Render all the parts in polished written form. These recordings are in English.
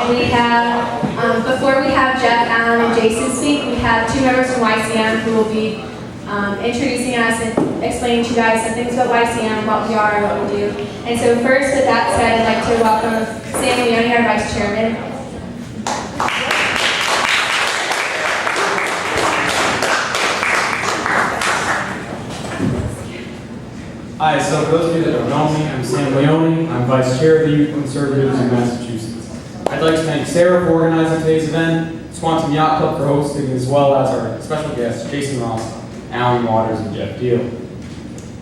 we have, before we have Jeff, Alan, and Jason speak, we have two members from YCM who will be introducing us and explaining to you guys some things about YCM, what we are, and what we do. And so first, with that said, I'd like to welcome Sam Leone, our Vice Chairman. Hi, so for those of you that don't know me, I'm Sam Leone. I'm Vice Chair of the Youth Conservatives in Massachusetts. I'd like to thank Sarah for organizing today's event, Squantum Yacht Club for hosting, as well as our special guests, Jason Ross, Alan Waters, and Jeff Diehl.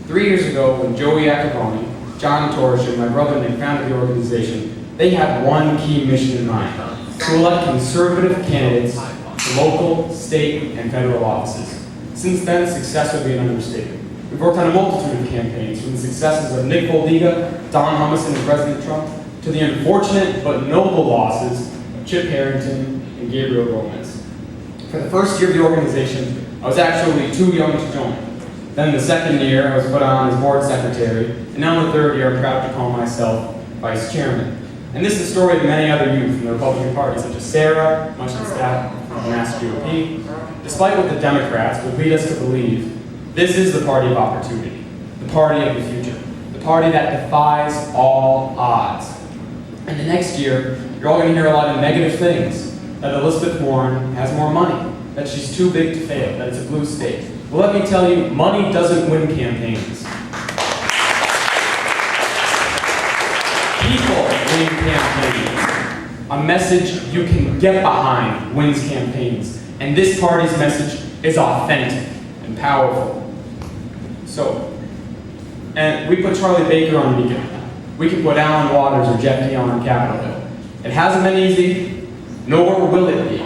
3 years ago, when Joey Acapone, John Torsh, and my brother Nick founded the organization, they had one key mission in mind: to elect conservative candidates to local, state, and federal offices. Since then, success would be an understatement. We've worked on a multitude of campaigns, from the successes of Nick Boldiga, Don Humison, and President Trump, to the unfortunate but noble losses of Chip Harrington and Gabriel Gomez. For the first year of the organization, I was actually too young to join. Then the second year, I was put on as board secretary, and now in the third year, I'm proud to call myself vice chairman. And this is the story of many other youth from the Republican Party, such as Sarah, much of the staff from the Mass GOP. Despite what the Democrats would lead us to believe, this is the party of opportunity, the party of the future, the party that defies all odds. And the next year, you're all going to hear a lot of negative things, that Elizabeth Warren has more money, that she's too big to fail, that it's a blue state. Well, let me tell you, money doesn't win campaigns. People win campaigns. A message you can get behind wins campaigns. And this party's message is authentic and powerful. And we put Charlie Baker on Beacon. We can put Alan Waters or Jeff Diehl on Capitol Hill. It hasn't been easy, nor will it be.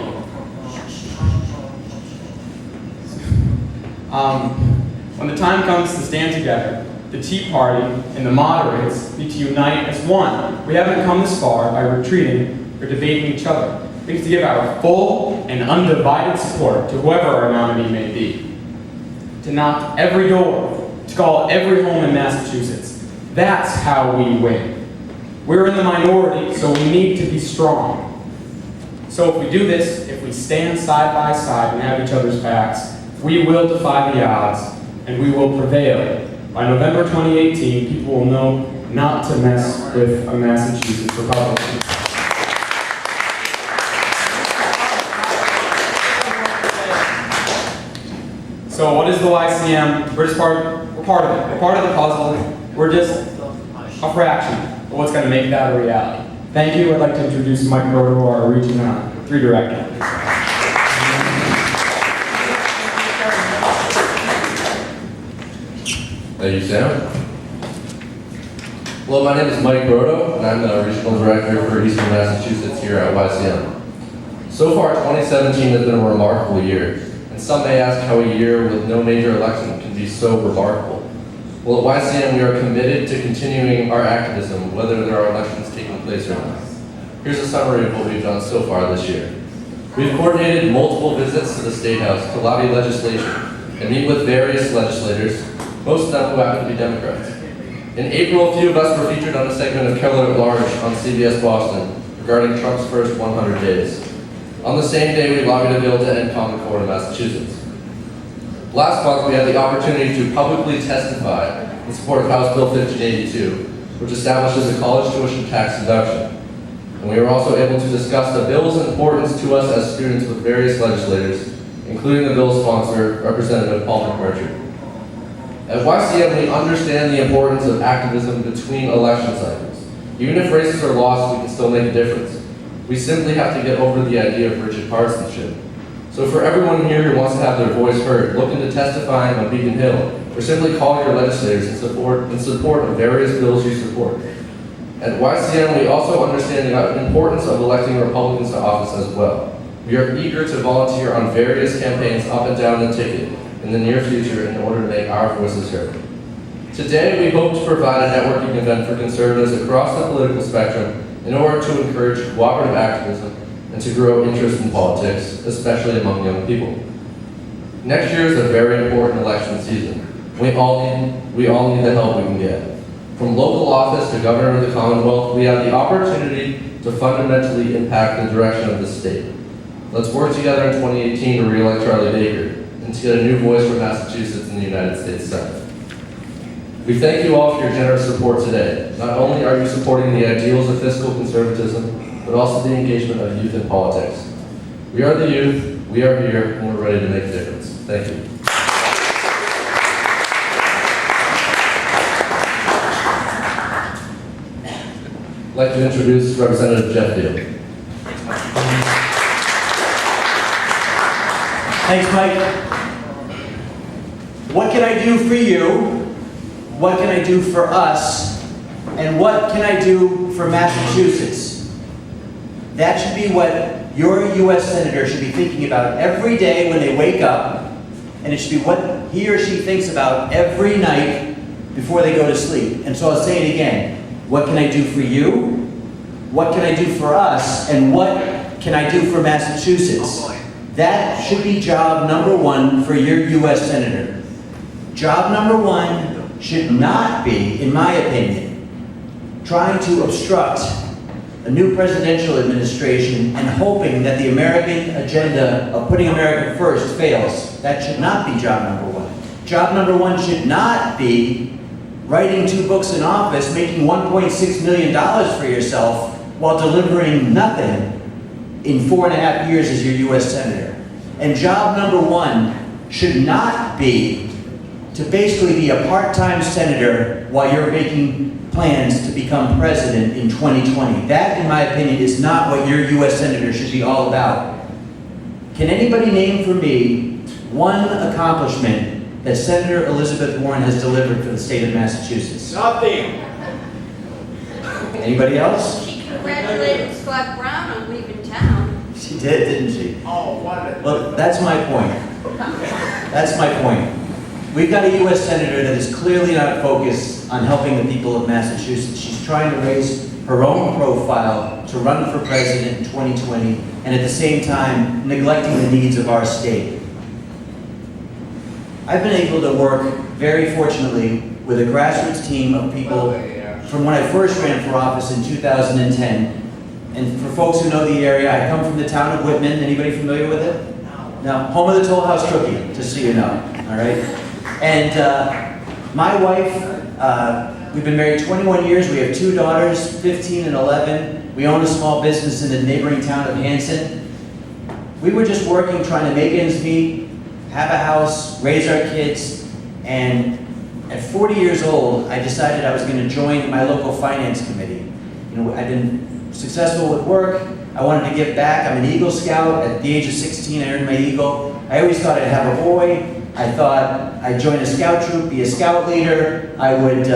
When the time comes to stand together, the Tea Party and the moderates need to unite as one. We haven't come this far by retreating or debating each other. We need to give our full and undivided support to whoever our nominee may be. To knock every door, to call every home in Massachusetts. That's how we win. We're in the minority, so we need to be strong. So if we do this, if we stand side by side and have each other's backs, we will defy the odds, and we will prevail. By November 2018, people will know not to mess with a Massachusetts Republican. So what is the YCM? We're part of it. We're part of the puzzle. We're just a fraction of what's going to make that a reality. Thank you. I'd like to introduce Mike Roto, our Region 3 Director. Thank you, Sam. Hello, my name is Mike Roto, and I'm the Regional Director for Eastern Massachusetts here at YCM. So far, 2017 has been a remarkable year. And some may ask how a year with no major election can be so remarkable. Well, at YCM, we are committed to continuing our activism, whether there are elections taking place or not. Here's a summary of what we've done so far this year. We've coordinated multiple visits to the State House to lobby legislation and meet with various legislators, most of them who happen to be Democrats. In April, a few of us were featured on a segment of Keller at Large on CBS Boston regarding Trump's first 100 days. On the same day, we lobbied a bill to end Common Core in Massachusetts. Last month, we had the opportunity to publicly testify in support of House Bill 1582, which establishes a college tuition tax deduction. And we were also able to discuss the bill's importance to us as students with various legislators, including the bill's sponsor, Representative Paul McMurtry. At YCM, we understand the importance of activism between election cycles. Even if races are lost, we can still make a difference. We simply have to get over the idea of rigid partisanship. So for everyone here who wants to have their voice heard, look into testifying on Beacon Hill, or simply call your legislators in support of various bills you support. At YCM, we also understand the importance of electing Republicans to office as well. We are eager to volunteer on various campaigns up and down the ticket in the near future in order to make our voices heard. Today, we hope to provide a networking event for conservatives across the political spectrum in order to encourage cooperative activism and to grow interest in politics, especially among young people. Next year is a very important election season. We all need the help we can get. From local office to governor of the Commonwealth, we have the opportunity to fundamentally impact the direction of the state. Let's work together in 2018 to re-elect Charlie Baker and to get a new voice for Massachusetts in the United States Senate. We thank you all for your generous support today. Not only are you supporting the ideals of fiscal conservatism, but also the engagement of youth in politics. We are the youth, we are here, and we're ready to make a difference. Thank you. I'd like to introduce Representative Jeff Diehl. Thanks, Mike. What can I do for you? What can I do for us? And what can I do for Massachusetts? That should be what your U.S. Senator should be thinking about every day when they wake up, and it should be what he or she thinks about every night before they go to sleep. And so I'll say it again. What can I do for you? What can I do for us? And what can I do for Massachusetts? That should be job number one for your U.S. Senator. Job number one should not be, in my opinion, trying to obstruct a new presidential administration and hoping that the American agenda of putting America first fails. That should not be job number one. Job number one should not be writing 2 books in office, making $1.6 million for yourself while delivering nothing in 4.5 years as your U.S. Senator. And job number one should not be to basically be a part-time senator while you're making plans to become president in 2020. That, in my opinion, is not what your U.S. Senator should be all about. Can anybody name for me one accomplishment that Senator Elizabeth Warren has delivered for the state of Massachusetts? Nothing. Anybody else? She congratulated Scott Brown on leaving town. She did, didn't she? Oh, what? Well, that's my point. That's my point. We've got a U.S. Senator that is clearly not focused on helping the people of Massachusetts. She's trying to raise her own profile to run for president in 2020, and at the same time, neglecting the needs of our state. I've been able to work, very fortunately, with a grassroots team of people from when I first ran for office in 2010. And for folks who know the area, I come from the town of Whitman. Anybody familiar with it? No. Home of the Toll House Cookie, just so you know, all right? And my wife, we've been married 21 years. We have 2 daughters, 15 and 11. We own a small business in the neighboring town of Hanson. We were just working, trying to make ends meet, have a house, raise our kids, and at 40 years old, I decided I was going to join my local finance committee. You know, I've been successful with work. I wanted to give back. I'm an Eagle Scout. At the age of 16, I earned my Eagle. I always thought I'd have a boy. I thought I'd join a scout troop, be a scout leader. I would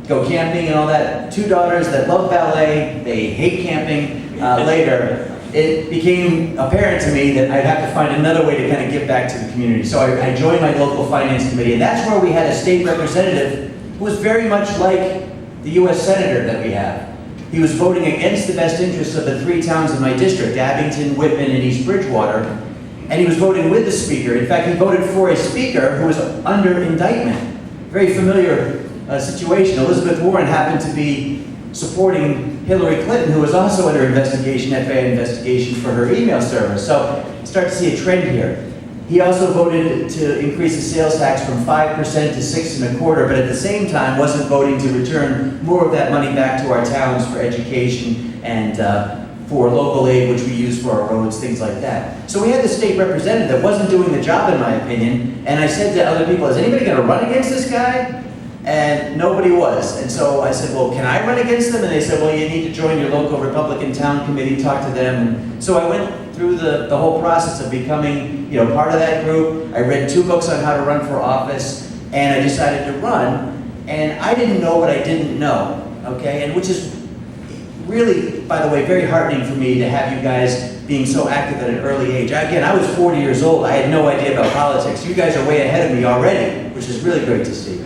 go camping and all that. 2 daughters that love ballet. They hate camping. Later, it became apparent to me that I'd have to find another way to kind of give back to the community. So I joined my local finance committee, and that's where we had a state representative who was very much like the U.S. Senator that we have. He was voting against the best interests of the 3 towns in my district, Abington, Whitman, and East Bridgewater, and he was voting with the speaker. In fact, he voted for a speaker who was under indictment. Very familiar situation. Elizabeth Warren happened to be supporting Hillary Clinton, who was also under investigation, FBI investigation for her email service. So you start to see a trend here. He also voted to increase the sales tax from 5% to 6.25%, but at the same time wasn't voting to return more of that money back to our towns for education and for local aid, which we use for our roads, things like that. So we had the state representative that wasn't doing the job, in my opinion, and I said to other people, is anybody going to run against this guy? And nobody was. And so I said, well, can I run against them? And they said, well, you need to join your local Republican town committee, talk to them. And so I went through the whole process of becoming, part of that group. I read 2 books on how to run for office, and I decided to run. And I didn't know what I didn't know, okay? And which is really, by the way, very heartening for me to have you guys being so active at an early age. Again, I was 40 years old. I had no idea about politics. You guys are way ahead of me already, which is really great to see.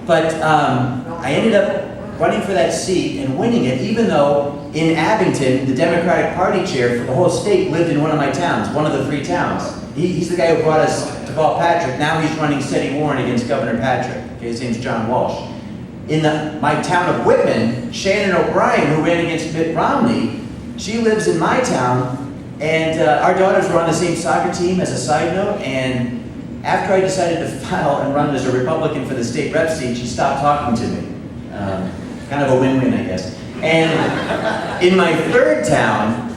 But I ended up running for that seat and winning it, even though in Abington, the Democratic Party chair for the whole state lived in one of my towns, one of the 3 towns. He's the guy who brought us to Paul Patrick. Now he's running Steady Warren against Governor Patrick. Okay, his name's John Walsh. my town of Whitman, Shannon O'Brien, who ran against Mitt Romney, she lives in my town, and our daughters were on the same soccer team as a side note, and after I decided to file and run as a Republican for the state rep seat, she stopped talking to me. Kind of a win-win, I guess. And in my third town,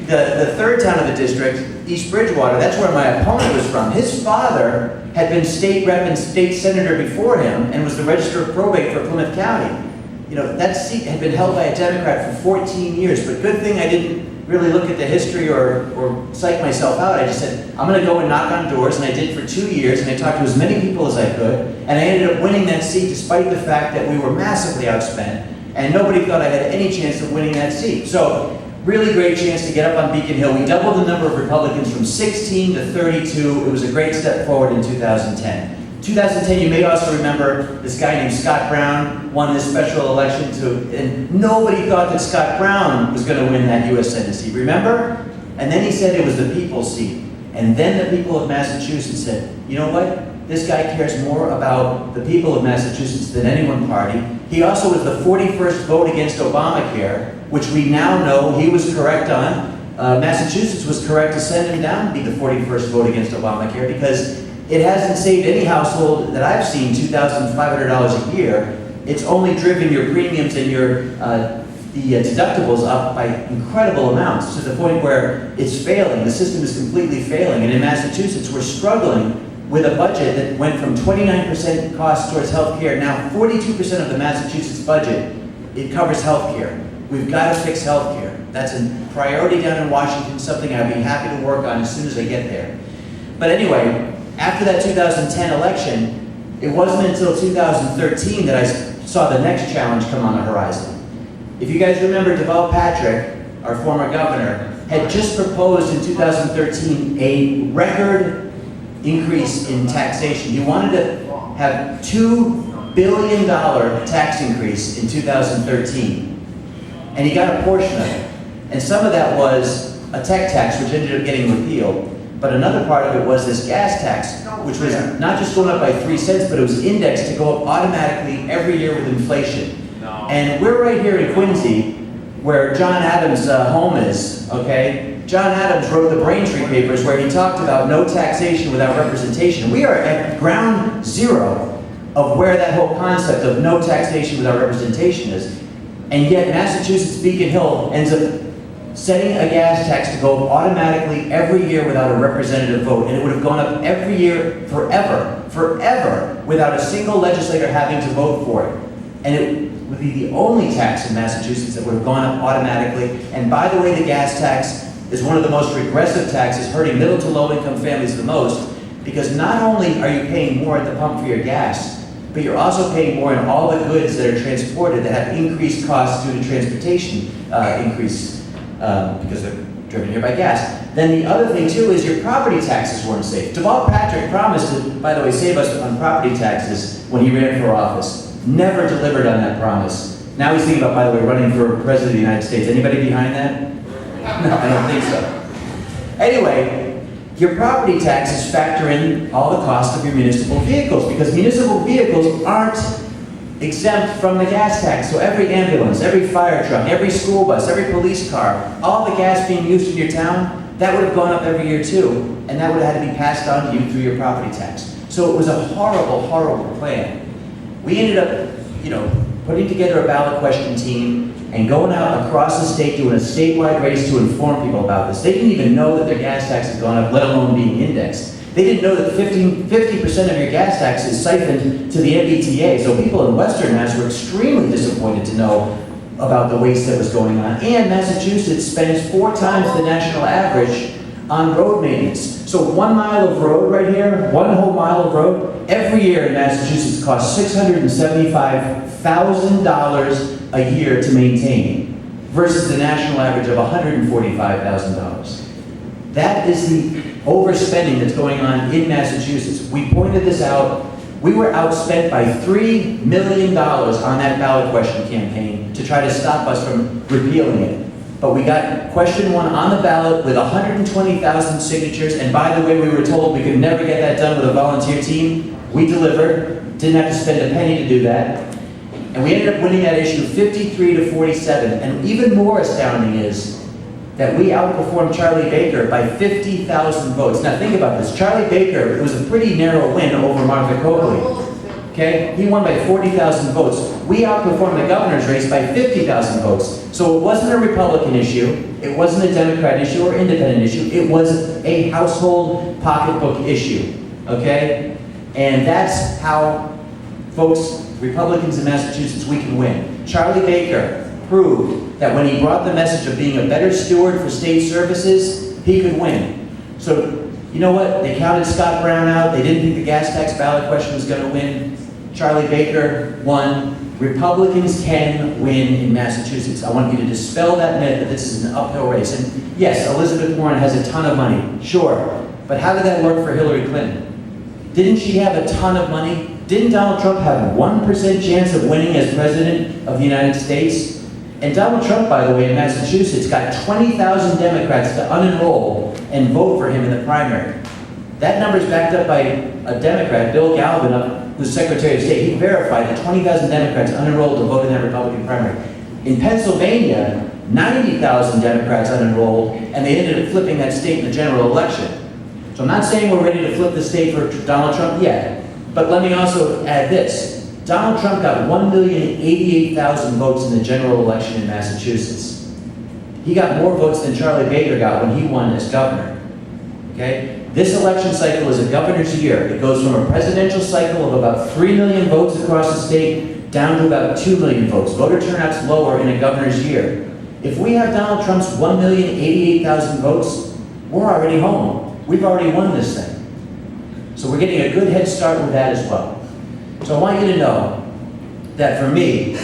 the third town of the district, East Bridgewater, that's where my opponent was from. His father had been state rep and state senator before him and was the register of probate for Plymouth County. You know, that seat had been held by a Democrat for 14 years, but good thing I didn't really look at the history or psych myself out. I just said, I'm gonna go and knock on doors, and I did for 2 years, and I talked to as many people as I could, and I ended up winning that seat despite the fact that we were massively outspent, and nobody thought I had any chance of winning that seat. So, really great chance to get up on Beacon Hill. We doubled the number of Republicans from 16 to 32. It was a great step forward in 2010. 2010, you may also remember this guy named Scott Brown won this special election and nobody thought that Scott Brown was going to win that U.S. Senate seat, remember? And then he said it was the people's seat. And then the people of Massachusetts said, you know what? This guy cares more about the people of Massachusetts than any one party. He also was the 41st vote against Obamacare, which we now know he was correct on. Massachusetts was correct to send him down to be the 41st vote against Obamacare because it hasn't saved any household that I've seen $2,500 a year. It's only driven your premiums and your the deductibles up by incredible amounts to the point where it's failing. The system is completely failing. And in Massachusetts, we're struggling with a budget that went from 29% cost towards health care. Now 42% of the Massachusetts budget, it covers health care. We've got to fix health care. That's a priority down in Washington, something I'd be happy to work on as soon as I get there. But anyway, after that 2010 election, it wasn't until 2013 that I saw the next challenge come on the horizon. If you guys remember, Deval Patrick, our former governor, had just proposed in 2013 a record increase in taxation. He wanted to have $2 billion tax increase in 2013. And he got a portion of it. And some of that was a tech tax, which ended up getting repealed. But another part of it was this gas tax, which was not just going up by 3 cents, but it was indexed to go up automatically every year with inflation. And we're right here in Quincy, where John Adams' home is, okay? John Adams wrote the Braintree Papers where he talked about no taxation without representation. We are at ground zero of where that whole concept of no taxation without representation is. And yet Massachusetts Beacon Hill ends up setting a gas tax to go up automatically every year without a representative vote. And it would have gone up every year forever, without a single legislator having to vote for it. And it would be the only tax in Massachusetts that would have gone up automatically. And by the way, the gas tax is one of the most regressive taxes, hurting middle to low income families the most, because not only are you paying more at the pump for your gas, but you're also paying more in all the goods that are transported that have increased costs due to transportation increase because they're driven here by gas. Then the other thing too is your property taxes weren't safe. Deval Patrick promised to, by the way, save us on property taxes when he ran for office. Never delivered on that promise. Now he's thinking about, by the way, running for president of the United States. Anybody behind that? No, I don't think so. Anyway, your property taxes factor in all the cost of your municipal vehicles because municipal vehicles aren't exempt from the gas tax. So every ambulance, every fire truck, every school bus, every police car, all the gas being used in your town, that would have gone up every year too, and that would have had to be passed on to you through your property tax. So it was a horrible, horrible plan. We ended up, putting together a ballot question team and going out across the state doing a statewide race to inform people about this. They didn't even know that their gas tax had gone up, let alone being indexed. They didn't know that 50% of your gas tax is siphoned to the MBTA. So people in Western Mass were extremely disappointed to know about the waste that was going on. And Massachusetts spends 4 times the national average on road maintenance. So 1 mile of road right here, 1 whole mile of road, every year in Massachusetts costs $675,000 a year to maintain versus the national average of $145,000. That is the overspending that's going on in Massachusetts. We pointed this out. We were outspent by $3 million on that ballot question campaign to try to stop us from repealing it. But we got question 1 on the ballot with 120,000 signatures, and by the way, we were told we could never get that done with a volunteer team. We delivered, didn't have to spend a penny to do that. And we ended up winning that issue 53 to 47. And even more astounding is that we outperformed Charlie Baker by 50,000 votes. Now think about this. Charlie Baker, it was a pretty narrow win over Martha Coakley. Okay? He won by 40,000 votes. We outperformed the governor's race by 50,000 votes. So it wasn't a Republican issue. It wasn't a Democrat issue or independent issue. It was a household pocketbook issue. Okay? And that's how, folks, Republicans in Massachusetts, we can win. Charlie Baker proved that when he brought the message of being a better steward for state services, he could win. So, you know what? They counted Scott Brown out. They didn't think the gas tax ballot question was going to win. Charlie Baker won. Republicans can win in Massachusetts. I want you to dispel that myth that this is an uphill race. And yes, Elizabeth Warren has a ton of money, sure. But how did that work for Hillary Clinton? Didn't she have a ton of money? Didn't Donald Trump have 1% chance of winning as president of the United States? And Donald Trump, by the way, in Massachusetts, got 20,000 Democrats to unenroll and vote for him in the primary. That number is backed up by a Democrat, Bill Galvin, who's Secretary of State. He verified that 20,000 Democrats unenrolled to vote in that Republican primary. In Pennsylvania, 90,000 Democrats unenrolled, and they ended up flipping that state in the general election. So I'm not saying we're ready to flip the state for Donald Trump yet, but let me also add this. Donald Trump got 1,088,000 votes in the general election in Massachusetts. He got more votes than Charlie Baker got when he won as governor. Okay? This election cycle is a governor's year. It goes from a presidential cycle of about 3 million votes across the state down to about 2 million votes. Voter turnout's lower in a governor's year. If we have Donald Trump's 1,088,000 votes, we're already home. We've already won this thing. So we're getting a good head start with that as well. So I want you to know that for me,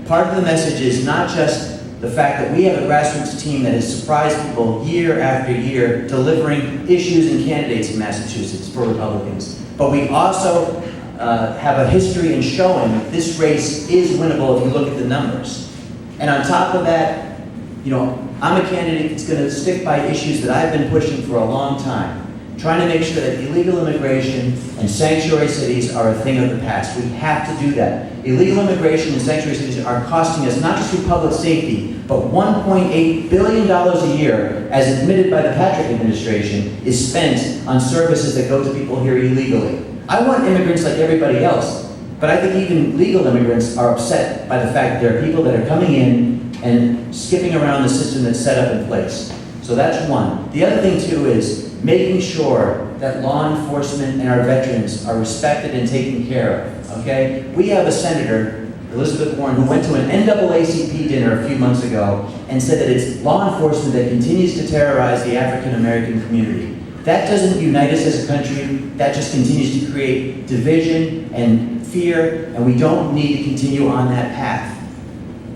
part of the message is not just the fact that we have a grassroots team that has surprised people year after year delivering issues and candidates in Massachusetts for Republicans, but we also have a history in showing that this race is winnable if you look at the numbers. And on top of that, you know, I'm a candidate that's going to stick by issues that I've been pushing for a long time. Trying to make sure that illegal immigration and sanctuary cities are a thing of the past. We have to do that. Illegal immigration and sanctuary cities are costing us not just through public safety, but $1.8 billion a year, as admitted by the Patrick administration, is spent on services that go to people here illegally. I want immigrants like everybody else, but I think even legal immigrants are upset by the fact that there are people that are coming in and skipping around the system that's set up in place. So that's one. The other thing too is making sure that law enforcement and our veterans are respected and taken care of, okay? We have a senator, Elizabeth Warren, who went to an NAACP dinner a few months ago and said that it's law enforcement that continues to terrorize the African American community. That doesn't unite us as a country, that just continues to create division and fear, and we don't need to continue on that path.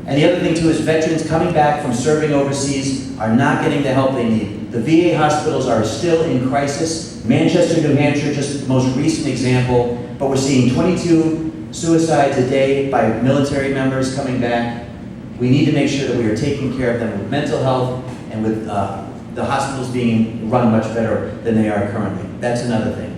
And the other thing too is veterans coming back from serving overseas are not getting the help they need. The VA hospitals are still in crisis. Manchester, New Hampshire, just the most recent example, but we're seeing 22 suicides a day by military members coming back. We need to make sure that we are taking care of them with mental health and with the hospitals being run much better than they are currently. That's another thing.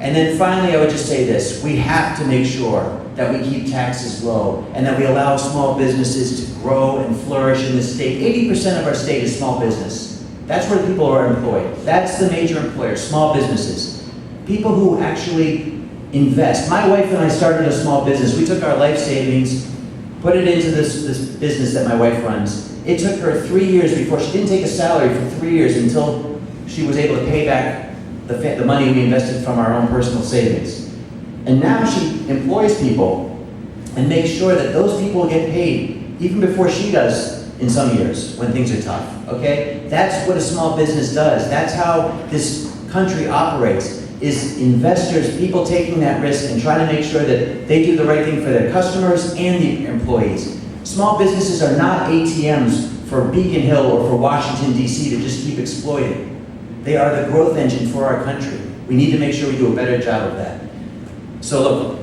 And then finally, I would just say this. We have to make sure that we keep taxes low and that we allow small businesses to grow and flourish in this state. 80% of our state is small business. That's where people are employed. That's the major employer, small businesses. People who actually invest. My wife and I started a small business. We took our life savings, put it into this business that my wife runs. It took her 3 years before, she didn't take a salary for 3 years until she was able to pay back the money we invested from our own personal savings. And now she employs people and makes sure that those people get paid even before she does in some years when things are tough, okay? That's what a small business does. That's how this country operates, is investors, people taking that risk and trying to make sure that they do the right thing for their customers and the employees. Small businesses are not ATMs for Beacon Hill or for Washington, D.C. to just keep exploiting. They are the growth engine for our country. We need to make sure we do a better job of that. So look,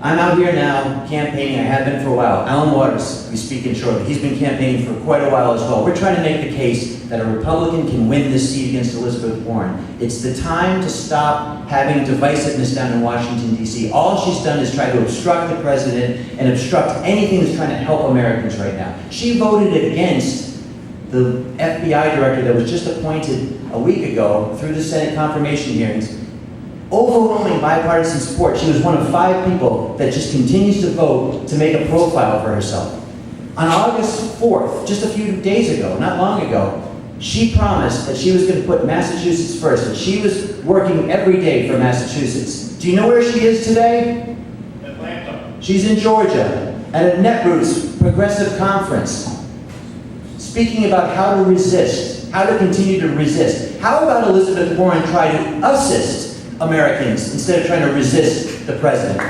I'm out here now campaigning, I have been for a while. Alan Waters, we speak in shortly, he's been campaigning for quite a while as well. We're trying to make the case that a Republican can win this seat against Elizabeth Warren. It's the time to stop having divisiveness down in Washington, D.C. All she's done is try to obstruct the president and obstruct anything that's trying to help Americans right now. She voted against the FBI director that was just appointed a week ago through the Senate confirmation hearings. Overwhelming bipartisan support. She was one of 5 people that just continues to vote to make a profile for herself. On August 4th, just a few days ago, not long ago, she promised that she was going to put Massachusetts first, and she was working every day for Massachusetts. Do you know where she is today? Atlanta. She's in Georgia at a Netroots progressive conference, speaking about how to resist, how to continue to resist. How about Elizabeth Warren try to assist Americans instead of trying to resist the president?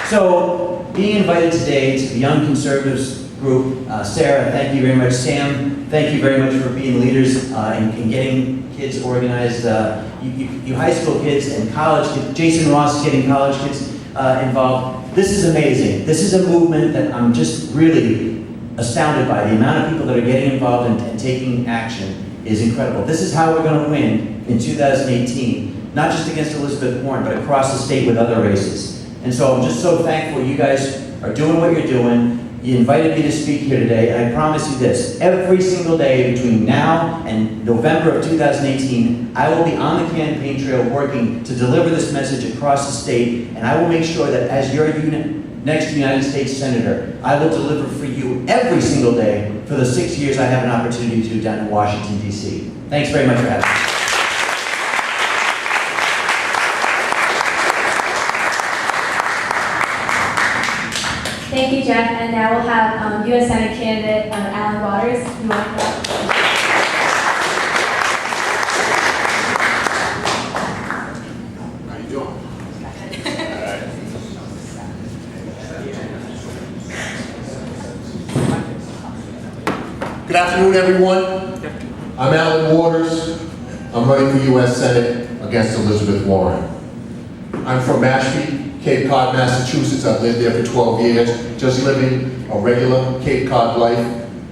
So, being invited today to the Young Conservatives group, Sarah, thank you very much. Sam, thank you very much for being leaders in getting kids organized. You high school kids and college kids, Jason Ross is getting college kids involved. This is amazing. This is a movement that I'm just really astounded by. The amount of people that are getting involved and taking action is incredible. This is how we're going to win in 2018, not just against Elizabeth Warren, but across the state with other races. And so I'm just so thankful you guys are doing what you're doing. You invited me to speak here today, and I promise you this, every single day between now and November of 2018, I will be on the campaign trail working to deliver this message across the state, and I will make sure that as your next United States Senator, I will deliver for you every single day for the 6 years I have an opportunity to down in Washington, D.C. Thanks very much for having me. Thank you, Jeff. And now we'll have U.S. Senate candidate Alan Waters. You want to go? How you doing? All right. Good afternoon, everyone. I'm Alan Waters. I'm running for U.S. Senate against Elizabeth Warren. I'm from Mashpee, Cape Cod, Massachusetts. I've lived there for 12 years, just living a regular Cape Cod life.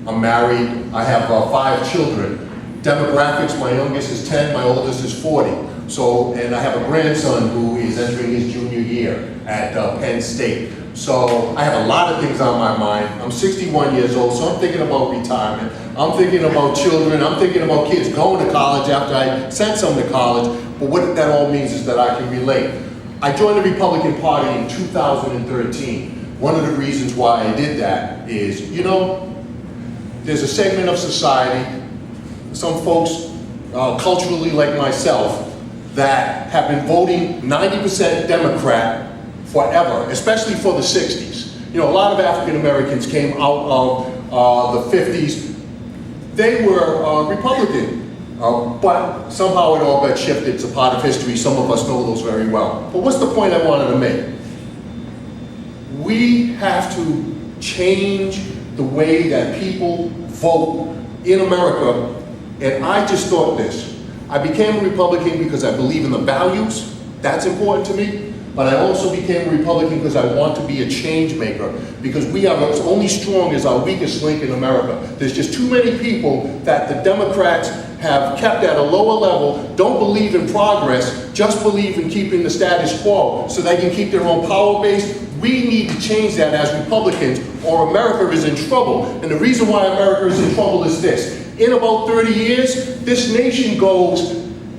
I'm married. I have 5 children. Demographics, my youngest is 10, my oldest is 40. So, and I have a grandson who is entering his junior year at Penn State. So I have a lot of things on my mind. I'm 61 years old, so I'm thinking about retirement. I'm thinking about children. I'm thinking about kids going to college after I sent some to college. But what that all means is that I can relate. I joined the Republican Party in 2013. One of the reasons why I did that is, you know, there's a segment of society, some folks culturally like myself, that have been voting 90% Democrat forever, especially for the 60s. You know, a lot of African Americans came out of the 50s. They were Republican. But somehow it all got shifted. It's a part of history. Some of us know those very well. But what's the point I wanted to make? We have to change the way that people vote in America. And I just thought this. I became a Republican because I believe in the values. That's important to me. But I also became a Republican because I want to be a change maker. Because we are only strong as our weakest link in America. There's just too many people that the Democrats have kept at a lower level, don't believe in progress, just believe in keeping the status quo so they can keep their own power base. We need to change that as Republicans or America is in trouble. And the reason why America is in trouble is this. In about 30 years, this nation goes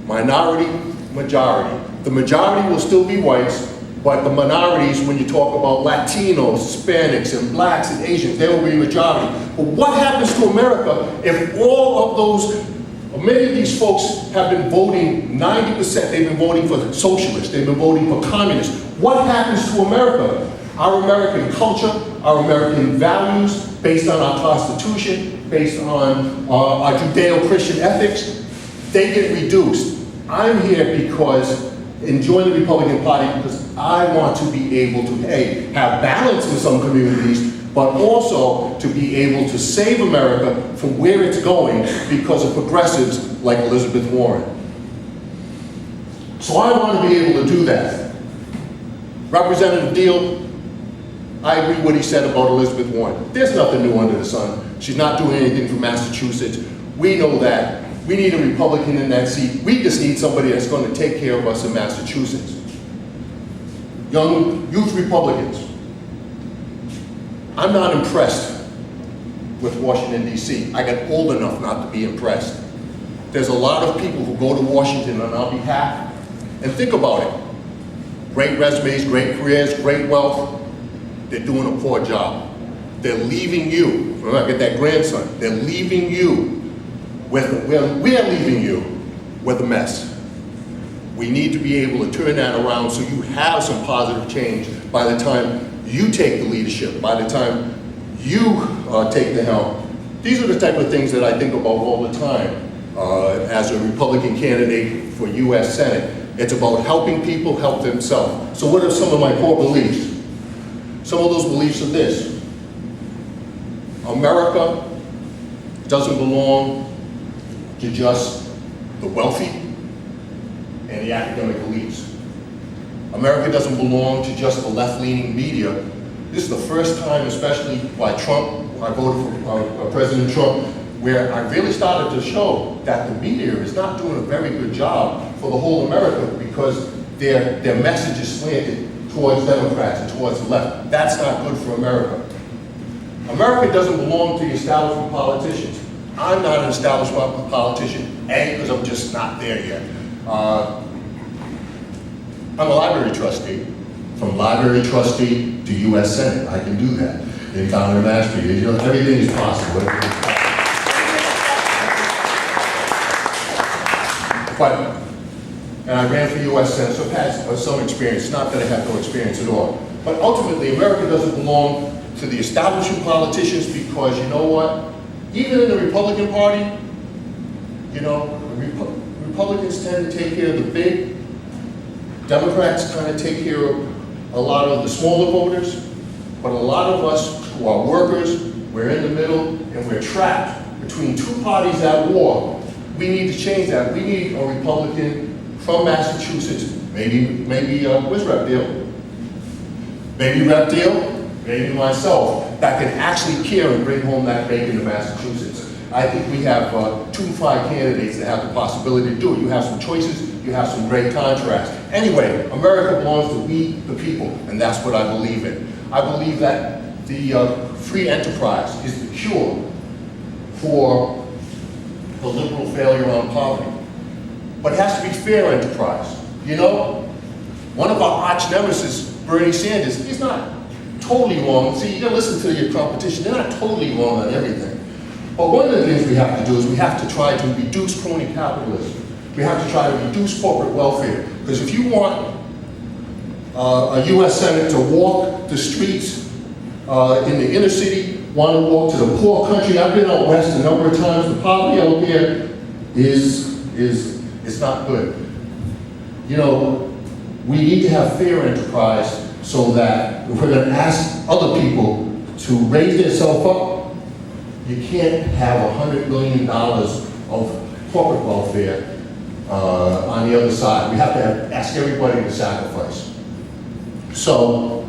minority, majority. The majority will still be whites, but the minorities, when you talk about Latinos, Hispanics, and blacks and Asians, they will be majority. But what happens to America if all of those, many of these folks have been voting 90%, they've been voting for socialists, they've been voting for communists. What happens to America? Our American culture, our American values, based on our Constitution, based on our Judeo-Christian ethics, they get reduced. I'm here because and join the Republican Party because I want to be able to, A, have balance in some communities, but also to be able to save America from where it's going because of progressives like Elizabeth Warren. So I want to be able to do that. Representative Diehl, I agree what he said about Elizabeth Warren. There's nothing new under the sun. She's not doing anything for Massachusetts. We know that. We need a Republican in that seat. We just need somebody that's going to take care of us in Massachusetts. Young youth Republicans, I'm not impressed with Washington, D.C. I got old enough not to be impressed. There's a lot of people who go to Washington on our behalf, and think about it. Great resumes, great careers, great wealth. They're doing a poor job. They're leaving you. Remember, I get that grandson. They're leaving you with, we're leaving you with a mess. We need to be able to turn that around so you have some positive change by the time you take the leadership, by the time you take the helm. These are the type of things that I think about all the time as a Republican candidate for U.S. Senate. It's about helping people help themselves. So what are some of my core beliefs? Some of those beliefs are this: America doesn't belong to just the wealthy and the academic elites. America doesn't belong to just the left-leaning media. This is the first time, especially by Trump, I voted for President Trump, where I really started to show that the media is not doing a very good job for the whole America because their message is slanted towards Democrats and towards the left. That's not good for America. America doesn't belong to the establishment politicians. I'm not an establishment politician, A, because I'm just not there yet. I'm a library trustee. From library trustee to U.S. Senate, I can do that. In town and mastery, you know, everything is possible. But, and I ran for U.S. Senate, so I've had some experience. Not that I have no experience at all. But ultimately, America doesn't belong to the establishment politicians because, you know what? Even in the Republican Party, you know, Republicans tend to take care of the big. Democrats kind of take care of a lot of the smaller voters. But a lot of us who are workers, we're in the middle, and we're trapped between two parties at war. We need to change that. We need a Republican from Massachusetts, maybe where's Rep. Diehl? Maybe Rep. Diehl, maybe myself, that can actually care and bring home that bacon to Massachusetts. I think we have 2 fine candidates that have the possibility to do it. You have some choices, you have some great contrasts. Anyway, America belongs to we, the people, and that's what I believe in. I believe that the free enterprise is the cure for the liberal failure on poverty. But it has to be fair enterprise. You know, one of our arch nemesis, Bernie Sanders, he's not totally wrong. See, you gotta listen to your competition. They're not totally wrong on everything. But one of the things we have to do is we have to try to reduce crony capitalism. We have to try to reduce corporate welfare. Because if you want a U.S. Senate to walk the streets in the inner city, want to walk to the poor country, I've been out west a number of times, the poverty out there is not good. You know, we need to have fair enterprise so that if we're going to ask other people to raise themselves up, you can't have $100 million of corporate welfare on the other side. We have to ask everybody to sacrifice. So,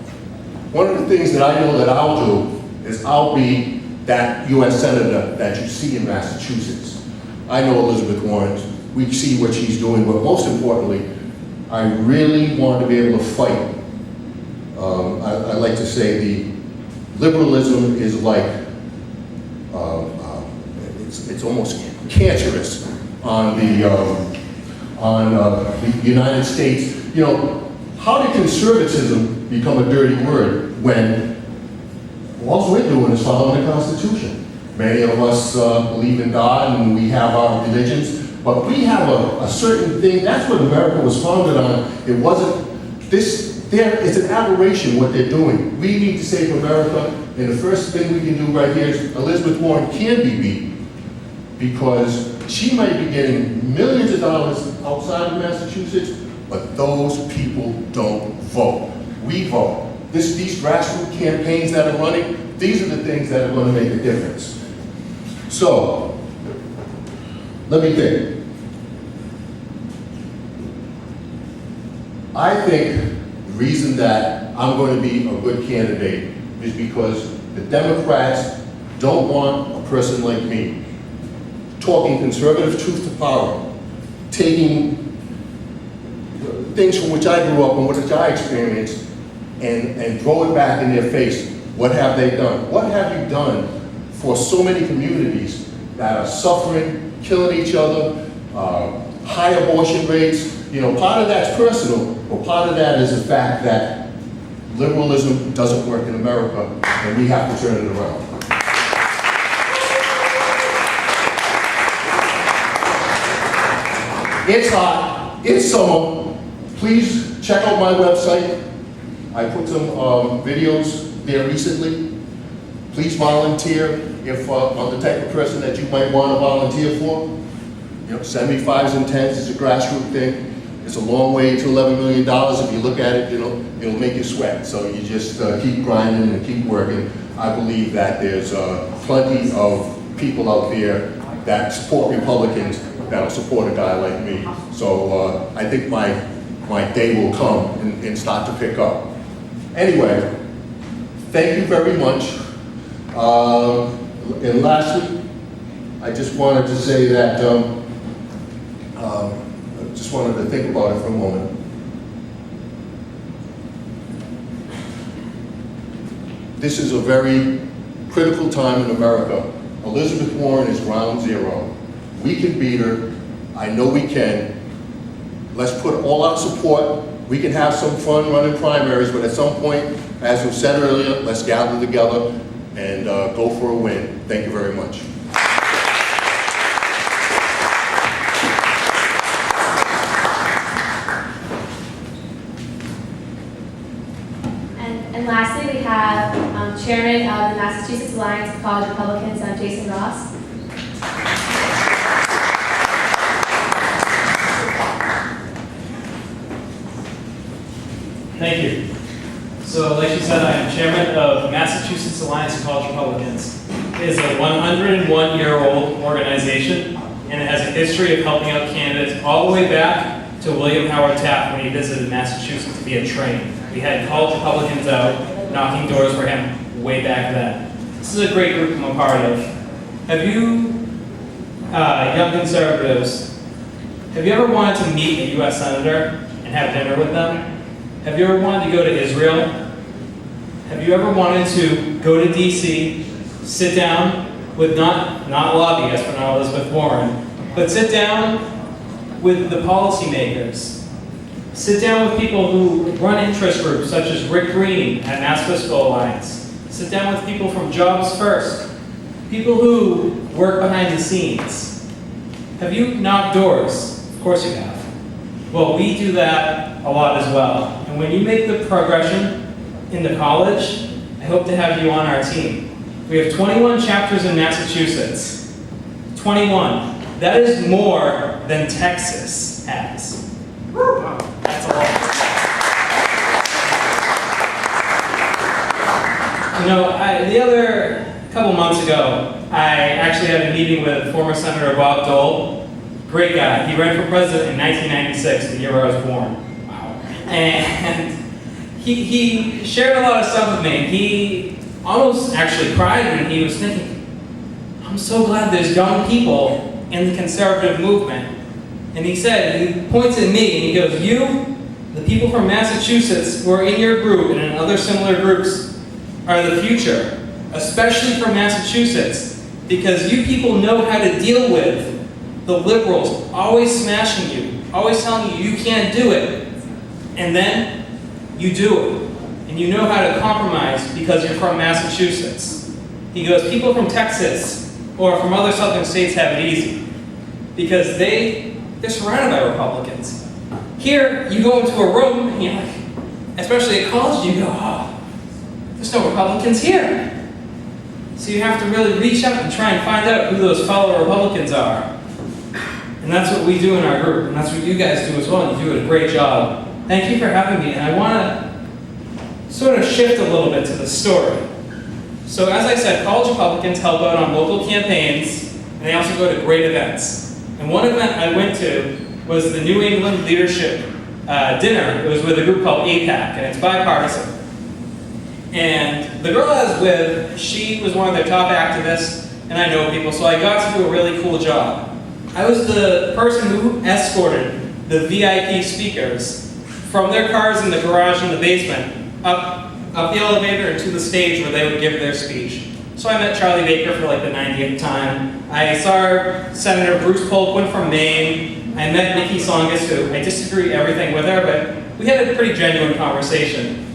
one of the things that I know that I'll do is I'll be that U.S. Senator that you see in Massachusetts. I know Elizabeth Warren. We see what she's doing, but most importantly, I really want to be able to fight. I like to say the liberalism is like, it's almost cancerous on the United States. You know, how did conservatism become a dirty word when all we're doing is following the Constitution? Many of us believe in God and we have our religions, but we have a certain thing. That's what America was founded on. It wasn't this. It's an aberration what they're doing. We need to save America, and the first thing we can do right here is Elizabeth Warren can be beaten because she might be getting millions of dollars outside of Massachusetts, but those people don't vote. We vote. these grassroots campaigns that are running, these are the things that are going to make a difference. So, let me think. I think the reason that I'm going to be a good candidate is because the Democrats don't want a person like me talking conservative truth to power, taking things from which I grew up and which I experienced and throw it back in their face. What have they done? What have you done for so many communities that are suffering, killing each other, high abortion rates? You know, part of that's personal, but part of that is the fact that liberalism doesn't work in America, and we have to turn it around. It's hot, it's summer. Please check out my website. I put some videos there recently. Please volunteer if I'm the type of person that you might want to volunteer for. You know, send me 5s and 10s. It's a grassroots thing. It's a long way to $11 million. If you look at it, you know, it'll make you sweat. So you just keep grinding and keep working. I believe that there's plenty of people out there that support Republicans that'll support a guy like me. So I think my day will come and start to pick up. Anyway, thank you very much. And lastly, I just wanted to say that I just wanted to think about it for a moment. This is a very critical time in America. Elizabeth Warren is ground zero. We can beat her. I know we can. Let's put all our support. We can have some fun running primaries, but at some point, as we said earlier, let's gather together and go for a win. Thank you very much. And lastly, we have Chairman of the Massachusetts Alliance of College Republicans, Jason Ross. Thank you. So, like you said, I am chairman of the Massachusetts Alliance of College Republicans. It is a 101-year-old organization, and it has a history of helping out candidates all the way back to William Howard Taft when he visited Massachusetts via train. We had college Republicans out knocking doors for him way back then. This is a great group I'm a part of. Have you, young conservatives, have you ever wanted to meet a U.S. Senator and have dinner with them? Have you ever wanted to go to Israel? Have you ever wanted to go to D.C., sit down with not lobbyists, but not Elizabeth Warren, but sit down with the policymakers? Sit down with people who run interest groups, such as Rick Green at Mass Fiscal Alliance. Sit down with people from Jobs First, people who work behind the scenes. Have you knocked doors? Of course you have. Well, we do that a lot as well. And when you make the progression into college, I hope to have you on our team. We have 21 chapters in Massachusetts. 21. That is more than Texas has. That's a lot. You know, the other couple months ago, I actually had a meeting with former Senator Bob Dole. Great guy. He ran for president in 1996, the year I was born. Wow. And he shared a lot of stuff with me. He almost actually cried when he was thinking, I'm so glad there's young people in the conservative movement. And he said, he points at me and he goes, you, the people from Massachusetts who are in your group and in other similar groups are the future, especially for Massachusetts, because you people know how to deal with the liberals always smashing you, always telling you you can't do it, and then you do it. And you know how to compromise because you're from Massachusetts. He goes, people from Texas or from other southern states have it easy because they're surrounded by Republicans. Here, you go into a room and you're like, especially at college, you go, oh, there's no Republicans here. So you have to really reach out and try and find out who those fellow Republicans are. And that's what we do in our group, and that's what you guys do as well, and you do a great job. Thank you for having me, and I want to sort of shift a little bit to the story. So as I said, college Republicans help out on local campaigns, and they also go to great events. And one event I went to was the New England Leadership Dinner. It was with a group called APAC, and it's bipartisan. And the girl I was with, she was one of their top activists, and I know people, so I got to do a really cool job. I was the person who escorted the VIP speakers from their cars in the garage in the basement up the elevator and to the stage where they would give their speech. So I met Charlie Baker for like the 90th time. I saw Senator Bruce Polkwin from Maine. I met Nikki Songus, who I disagree everything with her, but we had a pretty genuine conversation.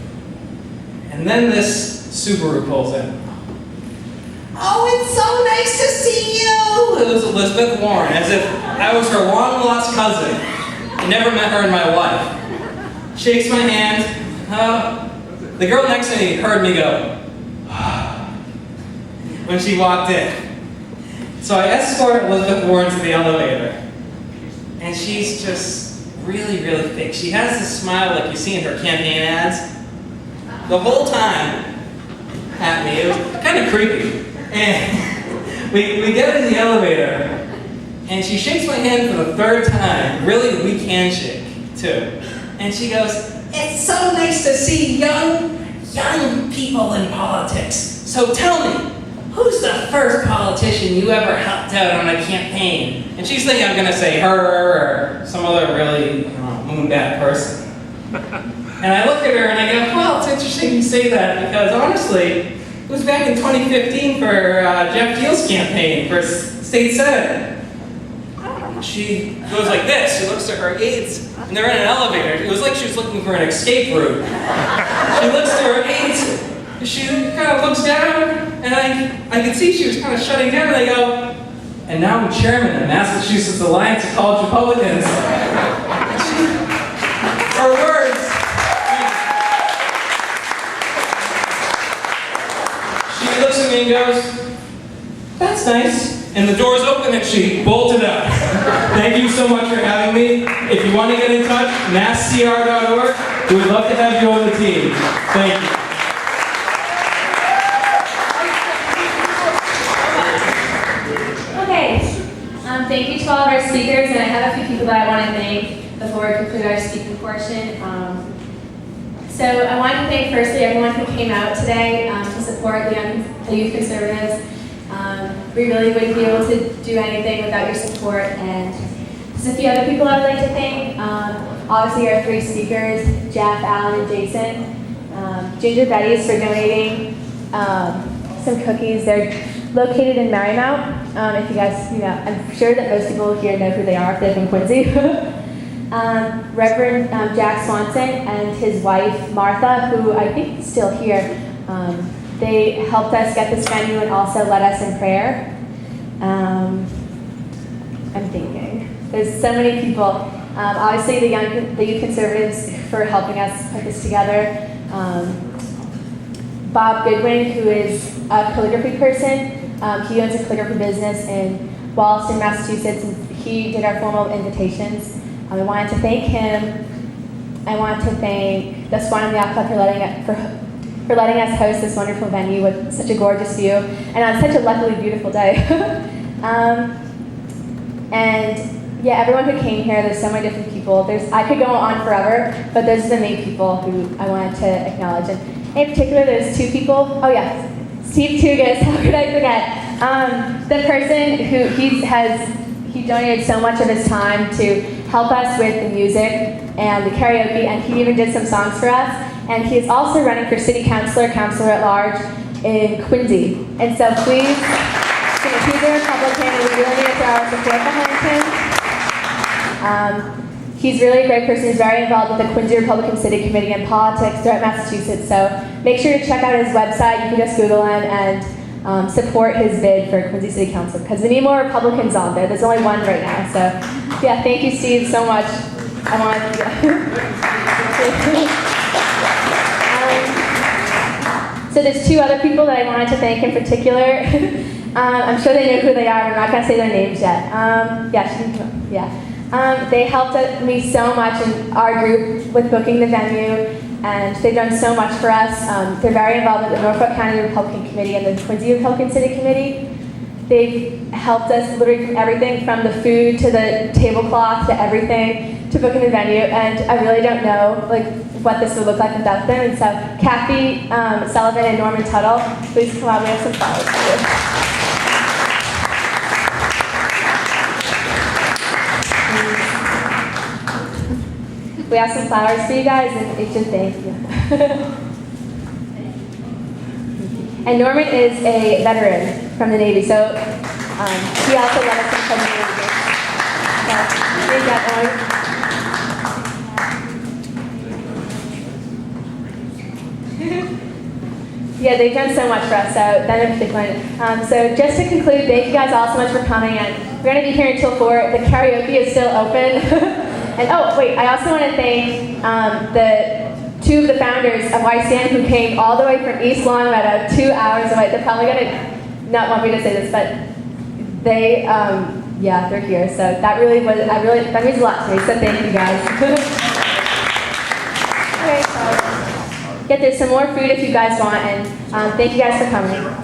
And then this Subaru pulls in. Oh, it's so nice to see you! It was Elizabeth Warren, as if I was her long-lost cousin. I never met her in my life. Shakes my hand. The girl next to me heard me go, when she walked in. So I escort Elizabeth Warren to the elevator. And she's just really, really thick. She has this smile like you see in her campaign ads. The whole time at me, it was kind of creepy. And we get in the elevator, and she shakes my hand for the third time, really weak handshake, too. And she goes, it's so nice to see young people in politics. So tell me, who's the first politician you ever helped out on a campaign? And she's thinking I'm going to say her or some other really moonbat person. And I look at her and I go, well, it's interesting you say that because honestly, it was back in 2015 for Jeff Diehl's campaign for state senate. She goes like this, she looks to her aides, and they're in an elevator. It was like she was looking for an escape route. She looks to her aides, she kind of looks down, and I could see she was kind of shutting down, and I go, and now I'm chairman of Massachusetts Alliance of College Republicans. Her words, she looks at me and goes, that's nice. And the doors open and she bolted up. Thank you so much for having me. If you want to get in touch, masscr.org. We would love to have you on the team. Thank you. Okay. Thank you to all of our speakers, and I have a few people that I want to thank before we conclude our speaking portion. So I want to thank firstly everyone who came out today to support the youth conservatives. We really wouldn't be able to do anything without your support, and there's a few other people I would like to thank. Obviously our three speakers, Jeff, Alan, and Jason. Ginger Betty's for donating some cookies. They're located in Marymount. If you guys, I'm sure that most people here know who they are if they're from Quincy. Reverend Jack Swanson and his wife, Martha, who I think is still here. They helped us get this venue and also led us in prayer. I'm thinking. There's so many people. Obviously, the youth conservatives for helping us put this together. Bob Goodwin, who is a calligraphy person. He owns a calligraphy business in Wallaston, Massachusetts, and he did our formal invitations. I wanted to thank him. I want to thank the Squantum Yacht Club for letting us host this wonderful venue with such a gorgeous view and on such a luckily beautiful day. And yeah, everyone who came here, there's so many different people. I could go on forever, but those are the main people who I wanted to acknowledge. And in particular, there's two people. Oh yes, Steve Tugas, how could I forget? The person who he donated so much of his time to help us with the music and the karaoke, and he even did some songs for us. And he is also running for city counselor at large in Quincy. And so please, he's a Republican, and we really need to throw our support behind him. He's really a great person. He's very involved with the Quincy Republican City Committee and politics throughout Massachusetts. So make sure to check out his website. You can just Google him and support his bid for Quincy City Council, because we need more Republicans on there. There's only one right now. So yeah, thank you, Steve, so much. So there's two other people that I wanted to thank in particular. I'm sure they know who they are. I'm not going to say their names yet. They helped me so much in our group with booking the venue. and they've done so much for us. They're very involved with the Norfolk County Republican Committee and the Quincy Republican City Committee. They've helped us literally from everything from the food to the tablecloth to everything to booking the venue, and I really don't know like what this would look like without them. And so Kathy Sullivan and Norman Tuttle, please come out. We have some flowers for you. We have some flowers for you guys, and it's just thank you. And Norman is a veteran from the Navy, so he also let us come to the Navy. So, thank you, Norman. Yeah, they've done so much for us, so then I'm thinking. So just to conclude, thank you guys all so much for coming, and we're going to be here until 4. The karaoke is still open. And oh, wait, I also want to thank the 2 of the founders of YCM who came all the way from East Longmeadow, 2 hours away. They're probably going to not want me to say this, but they, yeah, they're here. So that really was, that means a lot to me, so thank you guys. Okay, so there's some more food if you guys want, and thank you guys for coming.